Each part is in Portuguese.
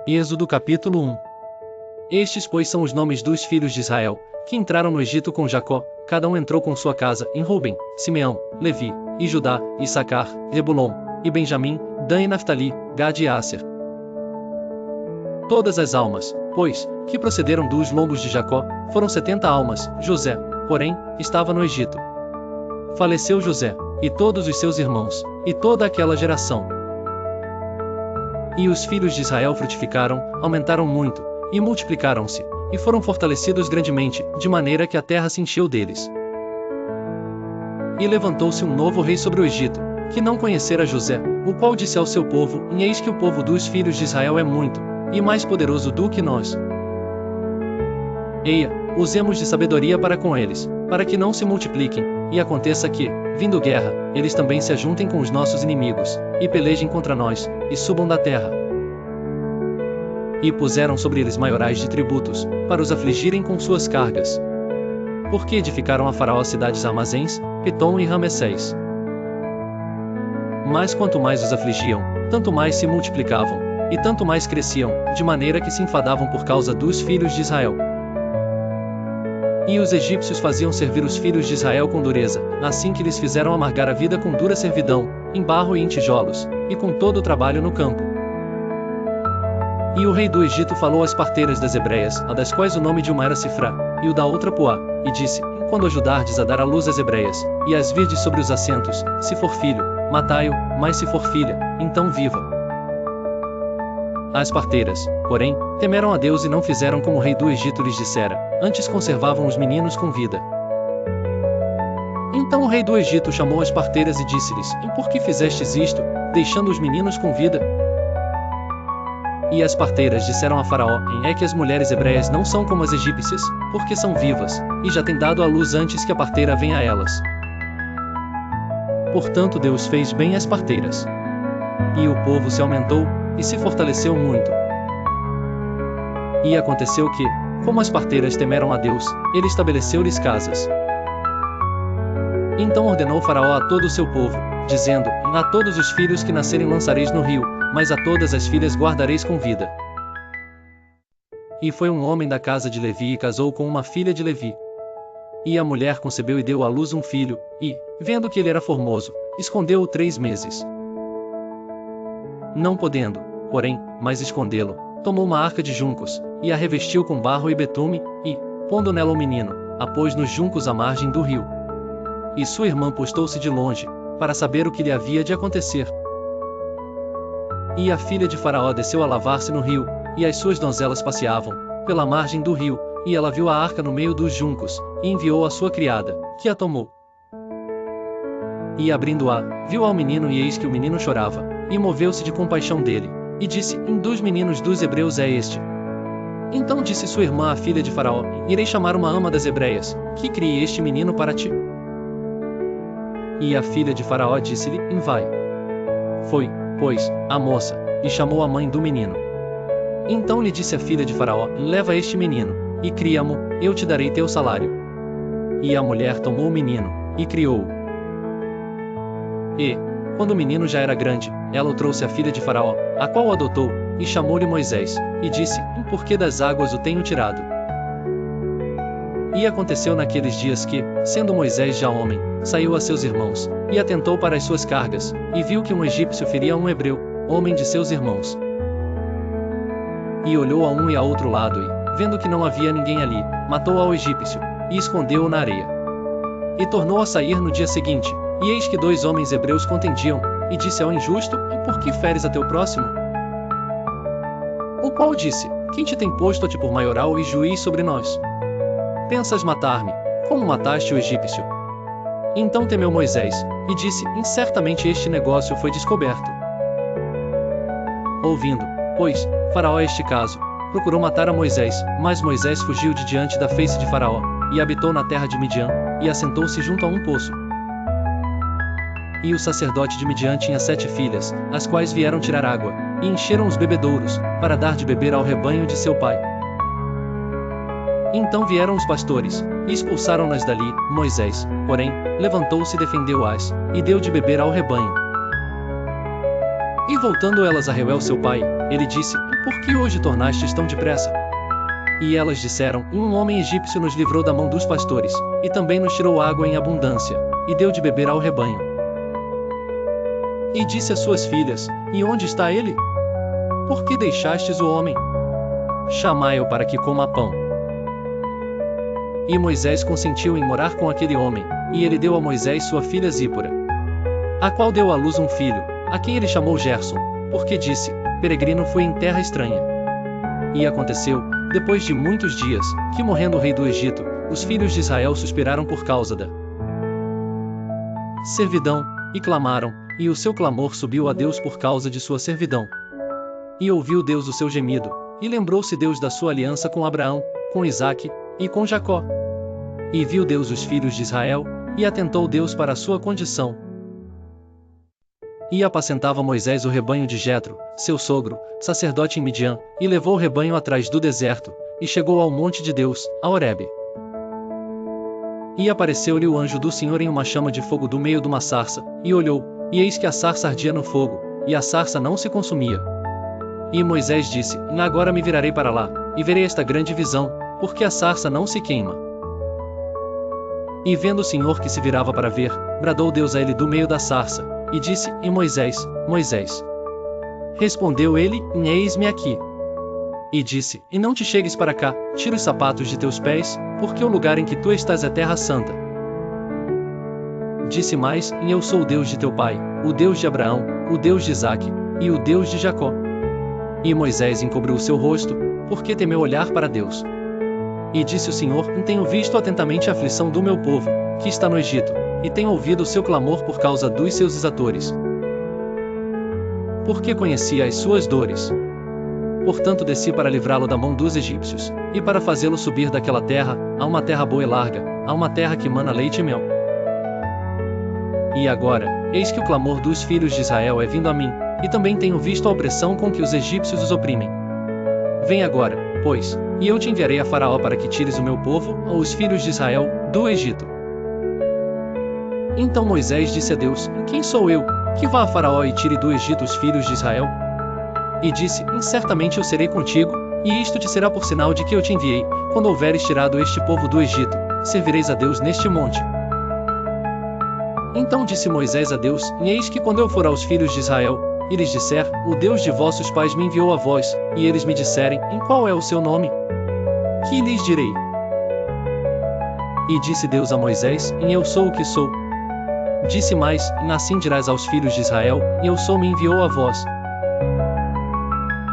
Êxodo capítulo 1. Estes, pois, são os nomes dos filhos de Israel, que entraram no Egito com Jacó. Cada um entrou com sua casa, em Rúben, Simeão, Levi, e Judá, Issacar, Zebulon, e Benjamim, Dan e Naftali, Gade e Asser. Todas as almas, pois, que procederam dos lombos de Jacó, foram 70 almas. José, porém, estava no Egito. Faleceu José, e todos os seus irmãos, e toda aquela geração. E os filhos de Israel frutificaram, aumentaram muito, e multiplicaram-se, e foram fortalecidos grandemente, de maneira que a terra se encheu deles. E levantou-se um novo rei sobre o Egito, que não conhecera José, o qual disse ao seu povo: eis que o povo dos filhos de Israel é muito, e mais poderoso do que nós. Eia, usemos de sabedoria para com eles, para que não se multipliquem, e aconteça que, vindo guerra, eles também se ajuntem com os nossos inimigos, e pelejem contra nós, e subam da terra. E puseram sobre eles maiorais de tributos, para os afligirem com suas cargas. Porque edificaram a Faraó cidades armazéns, Pitom e Ramessés. Mas quanto mais os afligiam, tanto mais se multiplicavam, e tanto mais cresciam, de maneira que se enfadavam por causa dos filhos de Israel. E os egípcios faziam servir os filhos de Israel com dureza, assim que lhes fizeram amargar a vida com dura servidão, em barro e em tijolos, e com todo o trabalho no campo. E o rei do Egito falou às parteiras das hebreias, a das quais o nome de uma era Sifrá, e o da outra Puá, e disse: quando ajudardes a dar à luz as hebreias, e as virdes sobre os assentos, se for filho, matai-o, mas se for filha, então viva. As parteiras, porém, temeram a Deus e não fizeram como o rei do Egito lhes dissera, antes conservavam os meninos com vida. Então o rei do Egito chamou as parteiras e disse-lhes: por que fizestes isto, deixando os meninos com vida? E as parteiras disseram a Faraó: é que as mulheres hebreias não são como as egípcias, porque são vivas, e já têm dado à luz antes que a parteira venha a elas. Portanto Deus fez bem às parteiras. E o povo se aumentou, e se fortaleceu muito. E aconteceu que, como as parteiras temeram a Deus, ele estabeleceu-lhes casas. Então ordenou Faraó a todo o seu povo, dizendo: a todos os filhos que nascerem lançareis no rio, mas a todas as filhas guardareis com vida. E foi um homem da casa de Levi e casou com uma filha de Levi. E a mulher concebeu e deu à luz um filho, e, vendo que ele era formoso, escondeu-o 3 meses. Não podendo, porém, mais escondê-lo, tomou uma arca de juncos, e a revestiu com barro e betume, e, pondo nela o menino, a pôs nos juncos à margem do rio. E sua irmã postou-se de longe, para saber o que lhe havia de acontecer. E a filha de Faraó desceu a lavar-se no rio, e as suas donzelas passeavam, pela margem do rio, e ela viu a arca no meio dos juncos, e enviou a sua criada, que a tomou. E abrindo-a, viu ao menino e eis que o menino chorava, e moveu-se de compaixão dele, e disse: dos meninos dos hebreus é este. Então disse sua irmã a filha de Faraó: irei chamar uma ama das hebreias, que crie este menino para ti. E a filha de Faraó disse-lhe: vai. Foi, pois, a moça, e chamou a mãe do menino. Então lhe disse a filha de Faraó: leva este menino, e cria-mo, eu te darei teu salário. E a mulher tomou o menino, e criou-o. E, quando o menino já era grande, ela o trouxe à filha de Faraó, a qual o adotou, e chamou-lhe Moisés, e disse: por que das águas o tenho tirado? E aconteceu naqueles dias que, sendo Moisés já homem, saiu a seus irmãos, e atentou para as suas cargas, e viu que um egípcio feria a um hebreu, homem de seus irmãos. E olhou a um e a outro lado e, vendo que não havia ninguém ali, matou ao egípcio, e escondeu-o na areia. E tornou a sair no dia seguinte, e eis que 2 homens hebreus contendiam, e disse ao injusto: por que feres a teu próximo? O qual disse: quem te tem posto a ti por maioral e juiz sobre nós? Pensas matar-me, como mataste o egípcio? Então temeu Moisés, e disse: certamente este negócio foi descoberto. Ouvindo, pois, Faraó este caso, procurou matar a Moisés, mas Moisés fugiu de diante da face de Faraó, e habitou na terra de Midian, e assentou-se junto a um poço. E o sacerdote de Midian tinha 7 filhas, as quais vieram tirar água, e encheram os bebedouros, para dar de beber ao rebanho de seu pai. Então vieram os pastores, e expulsaram-nas dali. Moisés, porém, levantou-se e defendeu-as, e deu de beber ao rebanho. E voltando elas a Reuel seu pai, Ele disse: Por que hoje tornastes tão depressa? E elas disseram: Um homem egípcio nos livrou da mão dos pastores, e também nos tirou água em abundância, e deu de beber ao rebanho. E disse às suas filhas: E onde está ele? Por que deixastes o homem? Chamai-o para que coma pão. E Moisés consentiu em morar com aquele homem, e ele deu a Moisés sua filha Zípora, a qual deu à luz um filho, a quem ele chamou Gerson, porque disse: Peregrino fui em terra estranha. E aconteceu, depois de muitos dias, que morrendo o rei do Egito, os filhos de Israel suspiraram por causa da servidão, e clamaram, e o seu clamor subiu a Deus por causa de sua servidão. E ouviu Deus o seu gemido, e lembrou-se Deus da sua aliança com Abraão, com Isaque, e com Jacó. E viu Deus os filhos de Israel, e atentou Deus para a sua condição. E apacentava Moisés o rebanho de Jetro, seu sogro, sacerdote em Midian, e levou o rebanho atrás do deserto, e chegou ao monte de Deus, a Horebe. E apareceu-lhe o anjo do Senhor em uma chama de fogo do meio de uma sarça, e olhou, e eis que a sarça ardia no fogo, e a sarça não se consumia. E Moisés disse: Agora me virarei para lá, e verei esta grande visão, porque a sarça não se queima. E vendo o Senhor que se virava para ver, bradou Deus a ele do meio da sarça, e disse: Moisés, Moisés. Respondeu ele: Eis-me aqui. E disse: E não te chegues para cá, tira os sapatos de teus pés, porque o lugar em que tu estás é terra santa. Disse mais: Eu sou o Deus de teu pai, o Deus de Abraão, o Deus de Isaque, e o Deus de Jacó. E Moisés encobriu o seu rosto, porque temeu olhar para Deus. E disse o Senhor: Tenho visto atentamente a aflição do meu povo, que está no Egito, e tenho ouvido o seu clamor por causa dos seus exatores. Porque conhecia as suas dores. Portanto desci para livrá-lo da mão dos egípcios, e para fazê-lo subir daquela terra, a uma terra boa e larga, a uma terra que mana leite e mel. E agora, eis que o clamor dos filhos de Israel é vindo a mim, e também tenho visto a opressão com que os egípcios os oprimem. Vem agora, pois, e eu te enviarei a Faraó para que tires o meu povo, ou os filhos de Israel, do Egito. Então Moisés disse a Deus: Quem sou eu, que vá a Faraó e tire do Egito os filhos de Israel? E disse: Certamente eu serei contigo, e isto te será por sinal de que eu te enviei. Quando houveres tirado este povo do Egito, servireis a Deus neste monte. Então disse Moisés a Deus: Eis que quando eu for aos filhos de Israel, e lhes disser: O Deus de vossos pais me enviou a vós, e eles me disserem: Qual é o seu nome? Que lhes direi? E disse Deus a Moisés: Eu sou o que sou. Disse mais: Assim dirás aos filhos de Israel: Eu sou, me enviou a vós.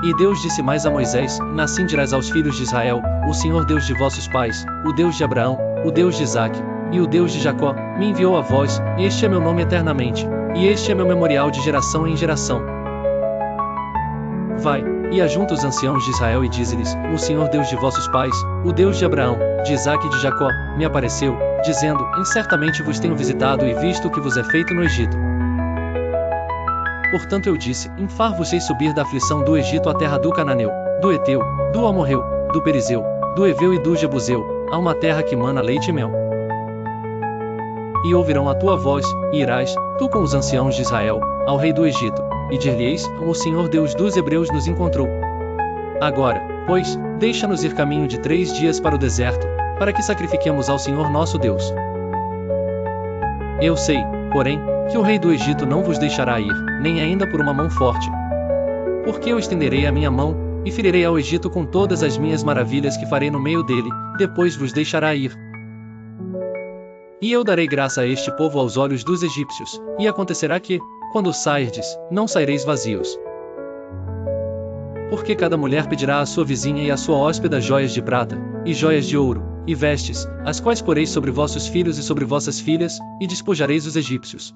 E Deus disse mais a Moisés: Assim dirás aos filhos de Israel: O Senhor Deus de vossos pais, o Deus de Abraão, o Deus de Isaque, e o Deus de Jacó, me enviou a vós. Este é meu nome eternamente, e este é meu memorial de geração em geração. Vai, e ajunta os anciãos de Israel e dize-lhes: O Senhor Deus de vossos pais, o Deus de Abraão, de Isaque e de Jacó, me apareceu, dizendo: Certamente vos tenho visitado e visto o que vos é feito no Egito. Portanto eu disse: Far-vos-ei subir da aflição do Egito à terra do Cananeu, do Eteu, do Amorreu, do Perizeu, do Eveu e do Jebuseu, a uma terra que mana leite e mel. E ouvirão a tua voz, e irás, tu com os anciãos de Israel, ao rei do Egito, e dir-lhe-eis: O Senhor Deus dos Hebreus nos encontrou. Agora, pois, deixa-nos ir caminho de 3 dias para o deserto, para que sacrifiquemos ao Senhor nosso Deus. Eu sei, porém, que o rei do Egito não vos deixará ir, nem ainda por uma mão forte. Porque eu estenderei a minha mão, e ferirei ao Egito com todas as minhas maravilhas que farei no meio dele, depois vos deixará ir. E eu darei graça a este povo aos olhos dos egípcios, e acontecerá que, quando sairdes, não saireis vazios. Porque cada mulher pedirá à sua vizinha e à sua hóspeda joias de prata, e joias de ouro, e vestes, as quais poreis sobre vossos filhos e sobre vossas filhas, e despojareis os egípcios.